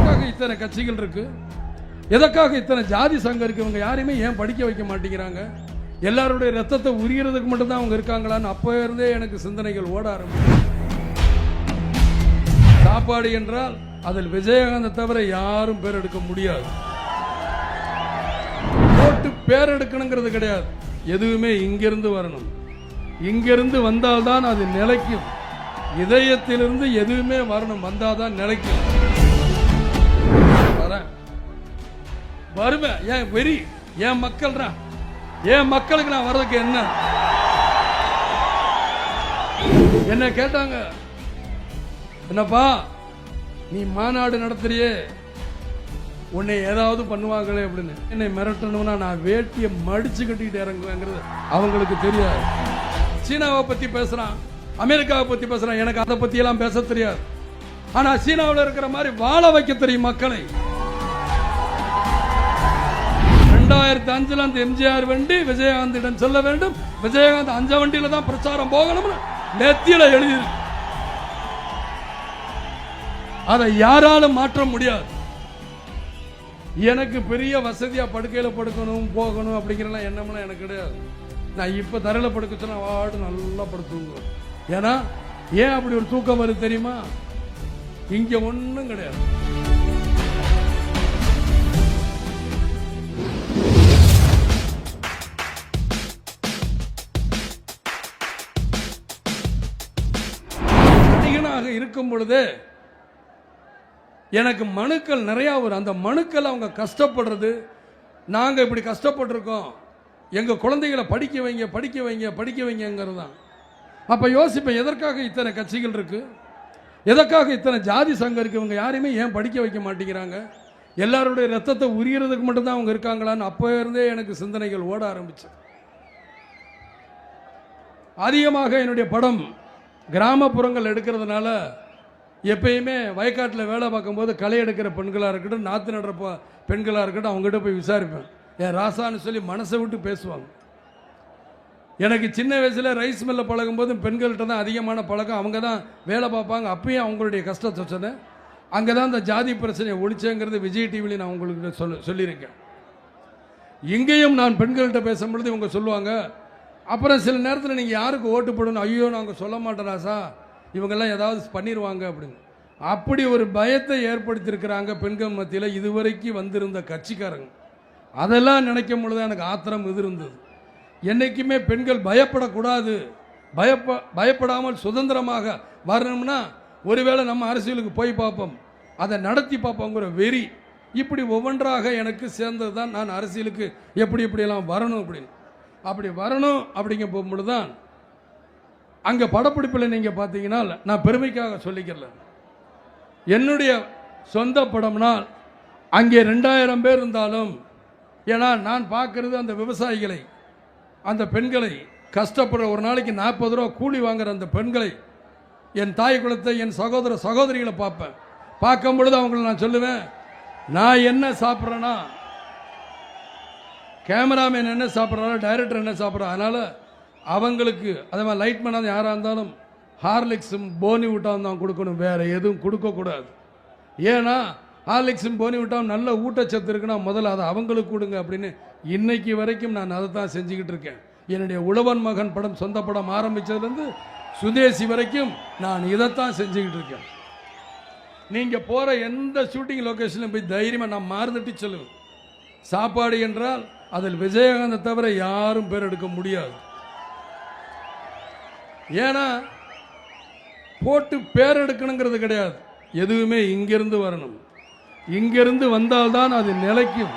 எதற்காக இத்தனை கட்சிகள் இருக்கு? எதற்காக இத்தனை ஜாதி சங்கம் இருக்கு? இவங்க யாரையுமே ஏன் படிக்க வைக்க மாட்டேங்கிறாங்க? எல்லாருடைய ரத்தத்தை உரியறதுக்கு மட்டும்தான் அவங்க இருக்காங்களான்னு அப்போ இருந்தே எனக்கு சிந்தனைகள் ஓட ஆரம்பிச்சு. சாப்பாடு என்றால் அதில் விஜயகாந்தை தவிர யாரும் பேர் எடுக்க முடியாது. போட்டு பேர் எடுக்கணுங்கிறது கிடையாது. எதுவுமே இங்கிருந்து வரணும். இங்கிருந்து வந்தால்தான் அது நிலைக்கும். இதயத்திலிருந்து எதுவுமே வரணும், வந்தாதான் நிலைக்கும். வருவேன். ஏன் வெறி? ஏன் மக்கள்ரா? ஏன் மக்களுக்கு நான் வர்றதுக்கு என்ன கேட்டாங்க, என்னப்பா நீ மாநாடு நடத்துறியே, உன்னை ஏதாவது பண்ணுவாங்களே அப்படின்னு. என்னை மிரட்டணும்னா நான் வேட்டியை மடிச்சு கட்டிக்கிட்டு இறங்குவேங்கிறது அவங்களுக்கு தெரியாது. சீனாவை பத்தி பேசுறான், அமெரிக்காவை பத்தி பேசுறான், எனக்கு அதை பத்தி எல்லாம் பேச தெரியாது. ஆனா சீனாவில் இருக்கிற மாதிரி வாழ வைக்க தெரியும் மக்களை. 2005 அந்த எம்ஜிஆர் வண்டி விஜயகாந்திடம் சொல்ல வேண்டும், விஜயகாந்த் 5 வண்டியில தான் பிரச்சாரம் போகணும் நெத்தியில எழுதி. அதை யாராலும் மாற்ற முடியாது. எனக்கு பெரிய வசதியா படுக்கையில படுக்கணும் போகணும் அப்படிங்கிற எண்ணம்லாம் எனக்கு கிடையாது. நான் இப்ப தரையில படுக்க சொன்னா வாடு நல்லா படுத்துங்க. ஏன்னா ஏன் அப்படி ஒரு தூக்கம் வருது தெரியுமா? இங்க ஒண்ணும் கிடையாது. இருக்கும் பொழுது எனக்கு மனுக்கள் நிறைய வரும். அந்த மனுக்கள் அவங்க கஷ்டப்படுறது, நாங்க இப்படி கஷ்டப்பட்டிருக்கோம், எங்க குழந்தைகளை படிக்க வைங்க படிக்க வைங்க படிக்க வைங்கிறது தான். அப்ப யோசிப்பேன், எதற்காக இத்தனை கட்சிகள் இருக்கு? எதற்காக இத்தனை ஜாதி சங்கம் இருக்கு? இவங்க யாரையுமே ஏன் படிக்க வைக்க மாட்டேங்கிறாங்க? எல்லாருடைய ரத்தத்தை உரியறதுக்கு மட்டும்தான் அவங்க இருக்காங்களான்னு அப்போ இருந்தே எனக்கு சிந்தனைகள் ஓட ஆரம்பிச்சு. அதிகமாக என்னுடைய படம் கிராமப்புறங்கள் எடுக்கிறதுனால எப்பயுமே வயக்காட்டில் வேலை பார்க்கும்போது களை எடுக்கிற பெண்களாக இருக்கட்டும், நாற்று நடுற பெண்களாக இருக்கட்டும், அவங்ககிட்ட போய் விசாரிப்பேன். என் ராசான்னு சொல்லி மனசை விட்டு பேசுவாங்க. எனக்கு சின்ன வயசில் ரைஸ் மில்ல பழகும்போது பெண்கள்கிட்ட தான் அதிகமான பழக்கம். அவங்க தான் வேலை பார்ப்பாங்க. அப்பயும் அவங்களுடைய கஷ்டத்தை சொன்னேன். அங்கே தான் அந்த ஜாதி பிரச்சனையை ஒழிச்சேங்கிறது விஜய் டிவியில் நான் உங்களுக்கு சொல்லியிருக்கேன். இங்கேயும் நான் பெண்கள்கிட்ட பேசும்பொழுது இவங்க சொல்லுவாங்க, அப்புறம் சில நேரத்தில் நீங்கள் யாருக்கு ஓட்டு போடணும், ஐயோ நாங்கள் சொல்ல மாட்டோம் ராசா, இவங்கெல்லாம் ஏதாவது பண்ணிடுவாங்க அப்படின்னு. அப்படி ஒரு பயத்தை ஏற்படுத்தியிருக்கிறாங்க பெண்கள் மத்தியில் இதுவரைக்கும் வந்திருந்த கட்சிக்காரங்க. அதெல்லாம் நினைக்கும் பொழுது எனக்கு ஆத்திரம் இது இருந்தது. என்றைக்குமே பெண்கள் பயப்படக்கூடாது, பயப்படாமல் சுதந்திரமாக வரணும்னா ஒருவேளை நம்ம அரசியலுக்கு போய் பார்ப்போம், அதை நடத்தி பார்ப்போங்கிற வெறி இப்படி ஒவ்வொன்றாக எனக்கு சேர்ந்தது தான் நான் அரசியலுக்கு எப்படியெல்லாம் வரணும் அப்படின்னு. அப்படி வரணும் அப்படிங்க போகும்பொழுது தான் அங்கே படப்பிடிப்பில் நீங்கள் பார்த்தீங்கன்னா, நான் பெருமைக்காக சொல்லிக்கல, என்னுடைய சொந்த படம்னால் அங்கே 2000 பேர் இருந்தாலும், ஏன்னா நான் பார்க்கறது அந்த விவசாயிகளை, அந்த பெண்களை, கஷ்டப்படுற ஒரு நாளைக்கு 40 ரூபா கூலி வாங்குற அந்த பெண்களை, என் தாய் குலத்தை, என் சகோதர சகோதரிகளை பார்ப்பேன். பார்க்கும் பொழுது அவங்களை நான் சொல்லுவேன், நான் என்ன சாப்பிட்றேன்னா கேமராமேன் என்ன சாப்பிட்றாரோ டைரக்டர் என்ன சாப்பிட்றா, அதனால் அவங்களுக்கு அதே மாதிரி லைட்மேனாக யாராக இருந்தாலும் ஹார்லிக்ஸும் போனி விட்டாவும் தான் கொடுக்கணும், வேறு எதுவும் கொடுக்கக்கூடாது. ஏன்னா ஹார்லிக்ஸும் போனி விட்டாவும் நல்ல ஊட்டச்சத்து இருக்குன்னா முதல்ல அதை அவங்களுக்கு கொடுங்க அப்படின்னு இன்னைக்கு வரைக்கும் நான் அதை தான் செஞ்சுக்கிட்டு இருக்கேன். என்னுடைய உழவன் மகன் படம், சொந்த படம் ஆரம்பித்ததுலேருந்து சுதேசி வரைக்கும் நான் இதைத்தான் செஞ்சுக்கிட்டு இருக்கேன். நீங்கள் போகிற எந்த ஷூட்டிங் லொக்கேஷனில் போய் தைரியமாக நான் மாறுதட்டி சொல்லுவேன், சாப்பாடு என்றால் அதில் விஜயகாந்தை தவிர யாரும் பேர் எடுக்க முடியாது. ஏன்னா போட்டு பேர் எடுக்கணுங்கிறது கிடையாது. எதுவுமே இங்கிருந்து வரணும். இங்கிருந்து வந்தால்தான் அது நிலைக்கும்.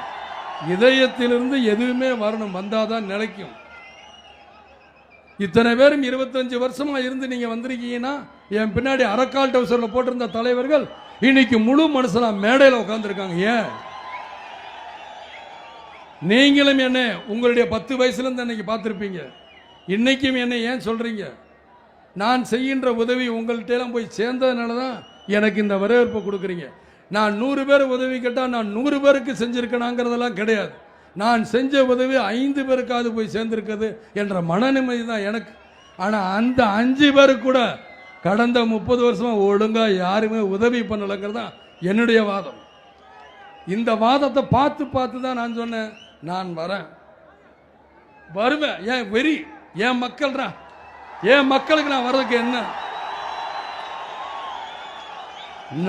இதயத்திலிருந்து எதுவுமே வரணும், வந்தாதான் நிலைக்கும். இத்தனை பேரும் 25 வருஷமா இருந்து நீங்க வந்திருக்கீங்கன்னா, என் பின்னாடி அரக்கால் டவுசர்ல போட்டிருந்த தலைவர்கள் இன்னைக்கு முழு மனுஷனா மேடையில் உட்கார்ந்துருக்காங்க. ஏன் நீங்களும் என்ன உங்களுடைய 10 வயசுலேருந்து அன்னைக்கு பார்த்துருப்பீங்க. இன்னைக்கும் என்ன ஏன் சொல்றீங்க? நான் செய்கின்ற உதவி உங்கள்கிட்ட போய் சேர்ந்ததுனால தான் எனக்கு இந்த வரவேற்பை கொடுக்குறீங்க. நான் 100 பேர் உதவி கேட்டால் நான் 100 பேருக்கு செஞ்சிருக்கேனாங்கிறதெல்லாம் கிடையாது. நான் செஞ்ச உதவி 5 பேருக்காவது போய் சேர்ந்திருக்குது என்ற மன நிம்மதி தான் எனக்கு. ஆனால் அந்த 5 பேருக்கு கூட கடந்த 30 வருஷமா ஒழுங்கா யாருமே உதவி பண்ணலைங்கிறது தான் என்னுடைய வாதம். இந்த வாதத்தை பார்த்து பார்த்து தான் நான் சொன்னேன், நான் வருவேன். ஏன் வெறி, என் மக்கள்ரா, என் மக்களுக்கு நான் வர்றதுக்கு என்ன?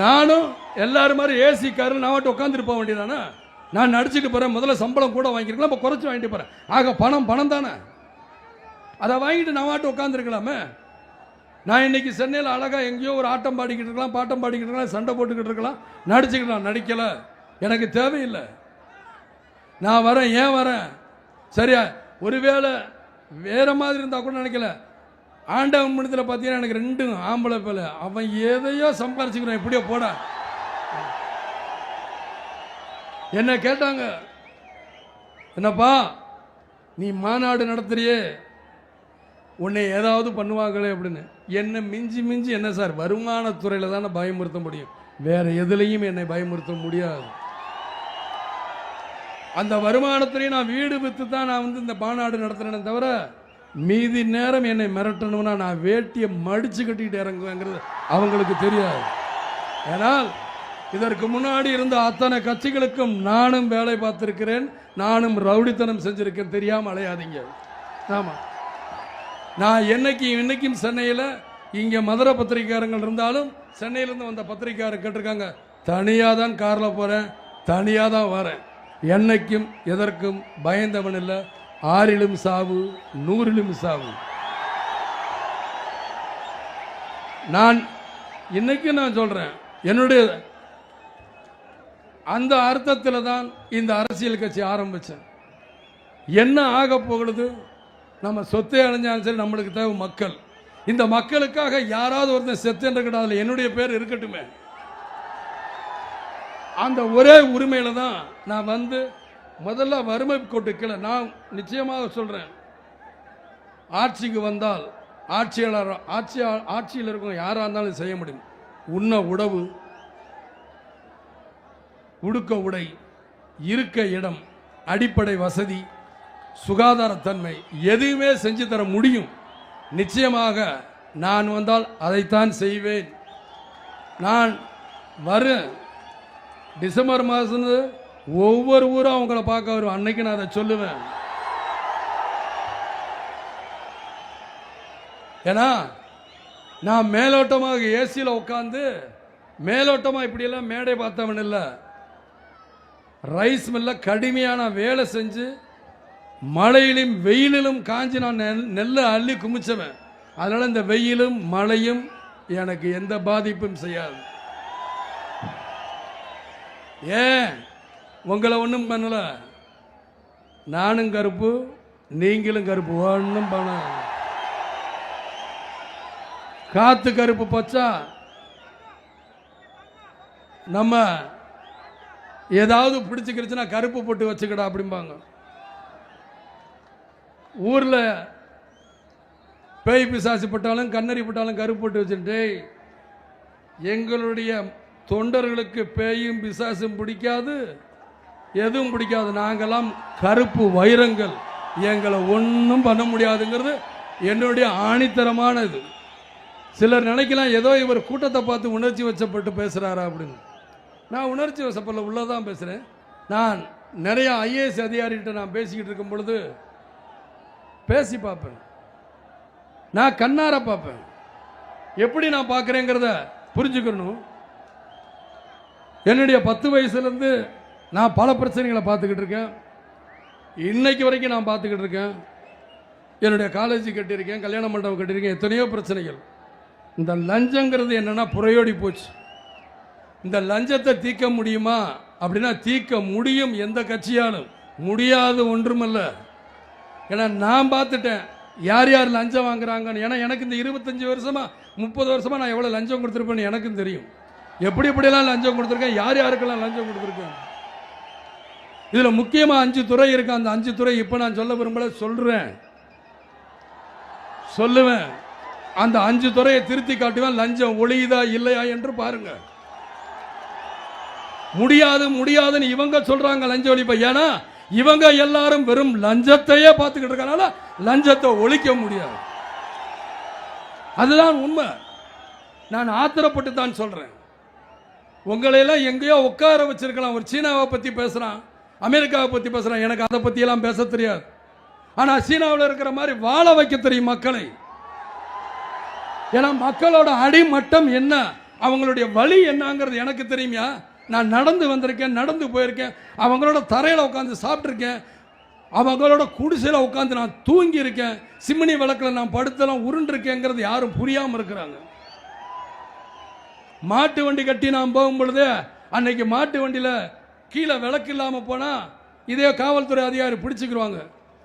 நானும் எல்லாரும் மாதிரி ஏசி காரில் நான் மட்டும் உட்காந்துட்டு போக வேண்டியதானே? நான் நடிச்சுட்டு போறேன், முதல்ல சம்பளம் கூட வாங்கிருக்கலாம், இப்போ குறைச்சி வாங்கிட்டு போறேன். ஆக பணம் தானே, அதை வாங்கிட்டு நான் மட்டும் உட்காந்துருக்கலாமே. நான் இன்னைக்கு சென்னையில் அழகா எங்கேயோ ஒரு ஆட்டம் பாடிக்கிட்டு இருக்கலாம், பாட்டம் பாடிக்கிட்டு இருக்கலாம், சண்டை போட்டுக்கிட்டு இருக்கலாம், நடிச்சுக்கலாம். நடிக்கல, எனக்கு தேவையில்லை. நான் வரேன். ஏன் வரேன்? சரியா, ஒருவேளை வேற மாதிரி இருந்தா கூட நினைக்கல. ஆண்டவன் மனிதத்தில் பார்த்தீங்கன்னா எனக்கு 2 ஆம்பளை பிள்ளை, அவன் எதையோ சம்பாரிச்சுக்கிறான், எப்படியோ போட. என்ன கேட்டாங்க, என்னப்பா நீ மாநாடு நடத்துறியே, உன்னை ஏதாவது பண்ணுவாங்களே அப்படின்னு. என்ன மிஞ்சி என்ன சார், வருமானத்துறையில் தானே பயமுறுத்த முடியும், வேற எதுலையும் என்னை பயமுறுத்த முடியாது. அந்த வருமானத்துறையை நான் வீடு வித்து தான் நான் இந்த மாநாடு நடத்துறேன்னு தவிர, மீதி நேரம் என்னை மிரட்டணும்னா நான் வேட்டியை மடிச்சு கட்டிட்டு இறங்குவேங்கிறது அவங்களுக்கு தெரியாது. ஏனால் இதற்கு முன்னாடி இருந்த அத்தனை கட்சிகளுக்கும் நானும் வேலை பார்த்திருக்கிறேன், நானும் ரவுடித்தனம் செஞ்சிருக்கேன், தெரியாம அலையாதீங்க. ஆமா, நான் இன்னைக்கும் சென்னையில் இங்கே மதுரை பத்திரிகையாளர்கள் இருந்தாலும் சென்னையிலேருந்து வந்த பத்திரிகையாளர் கேட்டிருக்காங்க, தனியாக தான் காரில் போகிறேன், தனியாக தான் வரேன், என்னைக்கும் எதற்கும் பயந்தவன் இல்லை, 6லும் சாவு 100லும் சாவு. நான் இன்னைக்கு நான் சொல்றேன், என்னுடைய அந்த அர்த்தத்தில் தான் இந்த அரசியல் கட்சி ஆரம்பிச்சேன். என்ன ஆக போகிறது, நம்ம சொத்தை அடைஞ்சாலும் சரி, நம்மளுக்கு தேவை மக்கள். இந்த மக்களுக்காக யாராவது ஒருத்தன் செத்து என்றால் என்னுடைய பேர் இருக்கட்டுமே. அந்த ஒரே உரிமையில தான் நான் முதல்ல வறுமை கோட்டு கீழே. நான் நிச்சயமாக சொல்றேன், ஆட்சிக்கு வந்தால் ஆட்சியில் இருக்கும் யாரா இருந்தாலும் செய்ய முடியும். உண்ண உணவு, உடுக்க உடை, இருக்க இடம், அடிப்படை வசதி, சுகாதாரத்தன்மை எதுவுமே செஞ்சு தர முடியும். நிச்சயமாக நான் வந்தால் அதைத்தான் செய்வேன். நான் டிசம்பர் மாதம் ஒவ்வொரு ஊரும் அவங்கள பார்க்க வரும், அன்னைக்கு நான் அதை சொல்லுவேன். ஏன்னா நான் மேலோட்டமாக ஏசியில் உட்காந்து மேலோட்டமாக இப்படியெல்லாம் மேடை பார்த்தவன் இல்லை. ரைஸ் மில்ல கடுமையான வேலை செஞ்சு மழையிலும் வெயிலிலும் காஞ்சி நான் நெல்லை அள்ளி குமிச்சவன். அதனால இந்த வெயிலும் மழையும் எனக்கு எந்த பாதிப்பும் செய்யாது. ஏன் உங்களை ஒன்றும் பண்ணல, நானும் கருப்பு நீங்களும் கருப்பு, ஒன்றும் பண்ண. காத்து கருப்பு பச்சா நம்ம ஏதாவது பிடிச்சுக்கிடுச்சுன்னா கருப்பு போட்டு வச்சுக்கடா அப்படிம்பாங்க. ஊர்ல பேய் பிசாசு பட்டாலும் கண்ணறி பட்டாலும் கருப்பு போட்டு வச்சுட்டு, எங்களுடைய தொண்டர்களுக்கு பேயும் பிசாசும் பிடிக்காது, எதுவும் பிடிக்காது. நாங்கெல்லாம் கருப்பு வைரங்கள், எங்களை ஒன்றும் பண்ண முடியாதுங்கிறது என்னுடைய ஆணித்தரமான இது. சிலர் நினைக்கலாம் ஏதோ இவர் கூட்டத்தை பார்த்து உணர்ச்சி வசப்பட்டு பேசுறாரா அப்படின்னு. நான் உணர்ச்சி வசப்படல, உள்ளதான் பேசுறேன். நான் நிறைய ஐஏஎஸ் அதிகாரிகிட்ட நான் பேசிக்கிட்டு இருக்கும் பொழுது பேசி பார்ப்பேன், நான் கண்ணார பார்ப்பேன், எப்படி நான் பார்க்குறேங்கிறத புரிஞ்சுக்கணும். என்னுடைய 10 வயசுலேருந்து நான் பல பிரச்சனைகளை பார்த்துக்கிட்டு இருக்கேன், இன்னைக்கு வரைக்கும் நான் பார்த்துக்கிட்டு இருக்கேன். என்னுடைய காலேஜ் கட்டியிருக்கேன், கல்யாண மண்டபம் கட்டியிருக்கேன், எத்தனையோ பிரச்சனைகள். இந்த லஞ்சங்கிறது என்னன்னா புறையோடி போச்சு. இந்த லஞ்சத்தை தீர்க்க முடியுமா அப்படின்னா தீர்க்க முடியும், எந்த கட்சியாலும் முடியாது ஒன்றுமல்ல. ஏன்னா நான் பார்த்துட்டேன் யார் யார் லஞ்சம் வாங்குறாங்கன்னு. ஏன்னா எனக்கு இந்த 25 வருஷமா 30 வருஷமா நான் எவ்வளோ லஞ்சம் கொடுத்துருப்பேன்னு எனக்கும் தெரியும். எப்படியெல்லாம் லஞ்சம் கொடுத்துருக்கேன், யார் யாருக்கெல்லாம் லஞ்சம் கொடுத்துருக்கேன். இதில் முக்கியமாக 5 துறை இருக்கு. அந்த 5 துறை இப்போ நான் சொல்ல விரும்பல, சொல்லுவேன். அந்த 5 துறையை திருத்தி காட்டுவேன். லஞ்சம் ஒழியுதா இல்லையா என்று பாருங்க. முடியாதுன்னு இவங்க சொல்றாங்க லஞ்சம் ஒழிப்ப. ஏன்னா இவங்க எல்லாரும் வெறும் லஞ்சத்தையே பார்த்துக்கிட்டு இருக்கனால லஞ்சத்தை ஒழிக்க முடியாது. அதுதான் உண்மை. நான் ஆத்திரப்பட்டு தான் சொல்றேன். உங்களையெல்லாம் எங்கேயோ உட்கார வச்சிருக்கலாம். ஒரு சீனாவை பற்றி பேசுகிறான், அமெரிக்காவை பற்றி பேசுகிறான், எனக்கு அதை பற்றியெல்லாம் பேச தெரியாது. ஆனால் சீனாவில் இருக்கிற மாதிரி வாழ வைக்க தெரியும் மக்களை. ஏன்னா மக்களோட அடிமட்டம் என்ன, அவங்களுடைய வழி என்னங்கிறது எனக்கு தெரியுமா. நான் நடந்து வந்திருக்கேன், நடந்து போயிருக்கேன், அவங்களோட தரையில் உட்காந்து சாப்பிட்ருக்கேன், அவங்களோட குடிசையில் உட்காந்து நான் தூங்கி இருக்கேன், சிம்னி விளக்கில் நான் படுத்தலாம் உருண்டிருக்கேங்கிறது யாரும் புரியாமல் இருக்கிறாங்க. மாட்டு வண்டி கட்டி நான் போகும் பொழுது அன்னைக்கு மாட்டு வண்டியில் கீழே விளக்கு இல்லாமல் போனால் இதே காவல்துறை அதிகாரி பிடிச்சிக்கிடுவாங்க.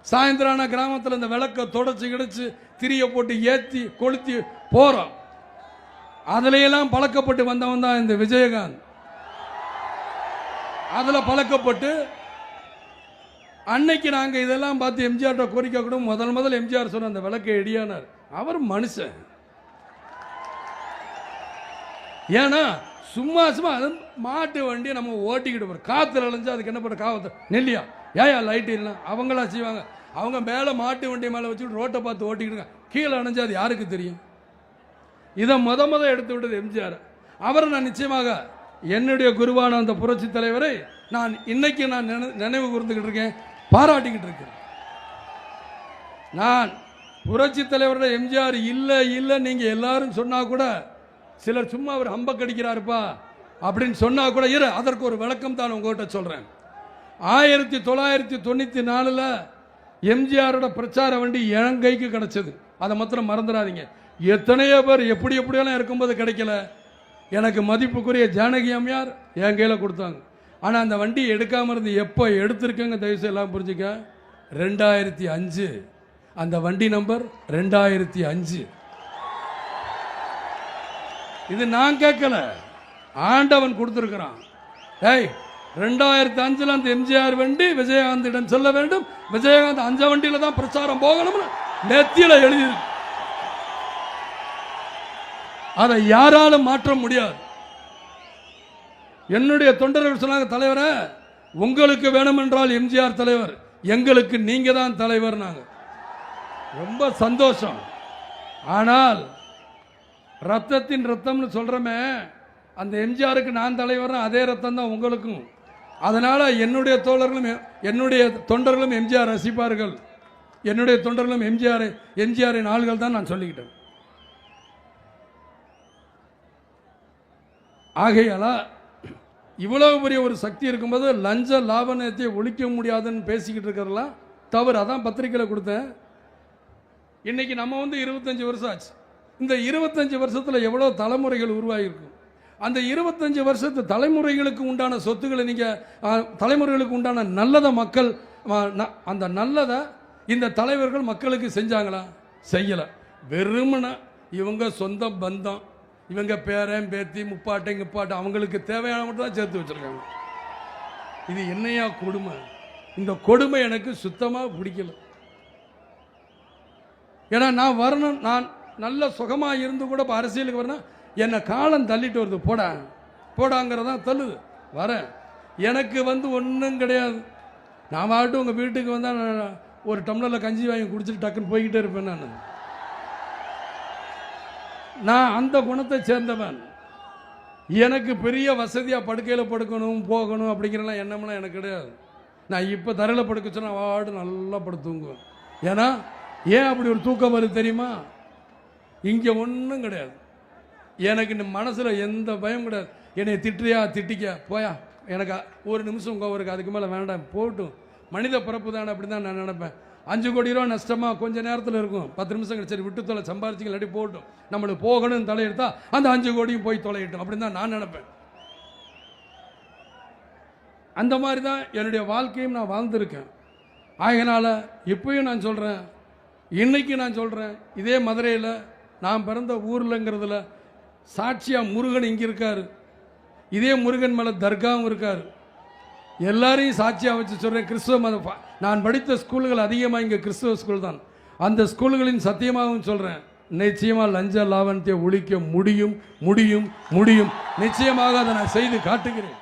சாயந்தரம் கிராமத்தில் இந்த விளக்கை தொடச்சி கிடச்சி திரியை போட்டு ஏற்றி கொளுத்தி போகிறோம். அதுலையெல்லாம் பழக்கப்பட்டு வந்தவன் தான் இந்த விஜயகாந்த். அதில் பழக்கப்பட்டு அன்னைக்கு நாங்கள் இதெல்லாம் பார்த்து எம்ஜிஆர்ட்ட கோரிக்கை கூட முதல் எம்ஜிஆர் சொன்ன அந்த விளக்கை எடியானார். அவர் மனுஷன். ஏன்னா சும்மா மாட்டு வண்டி நம்ம ஓட்டிக்கிட்டு போகிறோம், காற்றுல அலைஞ்சு அதுக்கு என்ன பண்ணுற காவத்து நெல்லியா ஏயா லைட் இல்லை அவங்களா செய்வாங்க. அவங்க மேலே மாட்டு வண்டி மேலே வச்சுக்கிட்டு ரோட்டை பார்த்து ஓட்டிக்கிட்டு கீழே அணைஞ்சு அது யாருக்கு தெரியும். இதை முத எடுத்து விட்டது எம்ஜிஆர். அவரை நான் நிச்சயமாக என்னுடைய குருவான அந்த புரட்சி தலைவரை நான் இன்னைக்கு நான் நினைவு கூர்ந்துக்கிட்டு இருக்கேன், பாராட்டிக்கிட்டு இருக்கேன். நான் புரட்சி தலைவரோட எம்ஜிஆர் இல்லை இல்லை நீங்கள் எல்லாரும் சொன்னா கூட, சிலர் சும்மா அவர் ஹம்பக் அடிக்கிறாருப்பா அப்படின்னு சொன்னா கூட இரு, அதற்கு ஒரு விளக்கம் தான் உங்ககிட்ட சொல்றேன். 1994 எம்ஜிஆரோட பிரச்சார வண்டி என் கைக்கு கிடைச்சது, அதை மாத்திரம் மறந்துடாதீங்க. எத்தனையோ பேர் எப்படி எப்படியெல்லாம் இருக்கும்போது கிடைக்கல. எனக்கு மதிப்புக்குரிய ஜானகி அம்மையார் என் கையில் கொடுத்தாங்க. ஆனால் அந்த வண்டியை எடுக்காமல் இருந்து எப்போ எடுத்திருக்கேங்க தயவுசெய்து எல்லாம் புரிஞ்சுக்க. 2005 அந்த வண்டி நம்பர் 2005. இது நான் கேட்கல, ஆண்டவன் கொடுத்துருக்கிறான். ஏய் 2005 அந்த எம்ஜிஆர் வண்டி விஜயகாந்திடம் சொல்ல வேண்டும், விஜயகாந்த் அந்த வண்டியில தான் பிரச்சாரம் போகணும்னு நெத்தியில எழுதியிருக்கு. அதை யாராலும் மாற்ற முடியாது. என்னுடைய தொண்டர்கள் சொன்னாங்க, தலைவரே உங்களுக்கு வேணுமென்றால் எம்ஜிஆர் தலைவர், எங்களுக்கு நீங்க தான் தலைவர். நாங்க ரொம்ப சந்தோஷம். ஆனால் ரத்தத்தின் ரத்தம்னு சொல்றமே, அந்த எம்ஜிஆருக்கு நான் தலைவர், அதே ரத்தம் தான் உங்களுக்கும். அதனால என்னுடைய தோழர்களும் என்னுடைய தொண்டர்களும் எம்ஜிஆர் ரசிப்பார்கள், என்னுடைய தொண்டர்களும் எம்ஜிஆரின் ஆள்கள் தான் நான் சொல்லிக்கிட்டேன். ஆகையால இவ்வளவு பெரிய ஒரு சக்தி இருக்கும்போது லஞ்ச லாபனத்தை ஒழிக்க முடியாதுன்னு பேசிக்கிட்டு இருக்கிறதெல்லாம் தவறு. அதான் பத்திரிகையில் கொடுத்தேன். இன்னைக்கு நம்ம 25 வருஷம் ஆச்சு. இந்த 25 வருஷத்தில் எவ்வளோ தலைமுறைகள் உருவாகியிருக்கும். அந்த 25 வருஷத்து தலைமுறைகளுக்கு உண்டான சொத்துக்களை நீங்கள் தலைமுறைகளுக்கு உண்டான நல்லதை மக்கள் அந்த நல்லதை இந்த தலைவர்கள் மக்களுக்கு செஞ்சாங்களா? செய்யலை. வெறுமன இவங்க சொந்த பந்தம், இவங்க பேரன் பேத்தி முப்பாட்டை கிப்பாட்டை அவங்களுக்கு தேவையான மட்டும் தான் சேர்த்து வச்சிருக்காங்க. இது என்னையா கொடுமை? இந்த கொடுமை எனக்கு சுத்தமாக பிடிக்கல. ஏன்னா நான் வரணும், நான் நல்ல சுகமாக இருந்து கூட இப்போ அரசியலுக்கு வரணும், என்னை காலம் தள்ளிட்டு வருது, போடாங்கிறதான் தள்ளுது. வரேன், எனக்கு ஒன்றும் கிடையாது. நான் வாட்டும் உங்கள் வீட்டுக்கு வந்தால் ஒரு டம்ளரில் கஞ்சி வாங்கி குடிச்சிட்டு டக்குன்னு போய்கிட்டே இருப்பேன். நான் அந்த குணத்தை சேர்ந்தவன். எனக்கு பெரிய வசதியாக படுக்கையில் படுக்கணும் போகணும் அப்படிங்கிறலாம் எண்ணம்லாம் எனக்கு கிடையாது. நான் இப்போ தரையில் படுக்க சொன்னால் வாடு நல்லா படுத்துங்குவேன். ஏன்னா ஏன் அப்படி ஒரு தூக்கம் வருது தெரியுமா? இங்கே ஒன்றும் கிடையாது. எனக்கு இந்த மனசில் எந்த பயம் கிடையாது. என்னை திட்டுறியா திட்டிக்க போயா, எனக்கு ஒரு நிமிஷம் உங்க அவருக்கு அதுக்கு மேலே வேண்டாம், போட்டும், மனித பிறப்பு தானே, அப்படி தான் நான் நினைப்பேன். 5 கோடி ரூபா நஷ்டமாக கொஞ்சம் நேரத்தில் இருக்கும், 10 நிமிஷம் கழிச்சு விட்டு தொலை சம்பாரிச்சிங்க இல்லாட்டி போட்டும், நம்மளுக்கு போகணும்னு தலையெடுத்தா அந்த 5 கோடியும் போய் தொலையிட்டோம், அப்படின்னு தான் நான் நினைப்பேன். அந்த மாதிரி தான் என்னுடைய வாழ்க்கையும் நான் வாழ்ந்திருக்கேன். ஆகையினால இப்பயும் நான் சொல்கிறேன், இன்னைக்கு நான் சொல்கிறேன், இதே மதுரையில் நான் பிறந்த ஊர்லங்கிறதுல சாட்சியாக முருகன் இங்கே இருக்கார். இதே முருகன் மேலே தர்காவும் இருக்கார். எல்லாரையும் சாட்சியாக வச்சு சொல்கிறேன். கிறிஸ்துவ மதம் நான் படித்த ஸ்கூல்கள் அதிகமாக இங்கே கிறிஸ்துவ ஸ்கூல் தான். அந்த ஸ்கூல்களின் சத்தியமாகவும் சொல்கிறேன், நிச்சயமாக லஞ்ச லாவணத்தை ஒழிக்க முடியும். நிச்சயமாக அதை நான் செய்து காட்டுகிறேன்.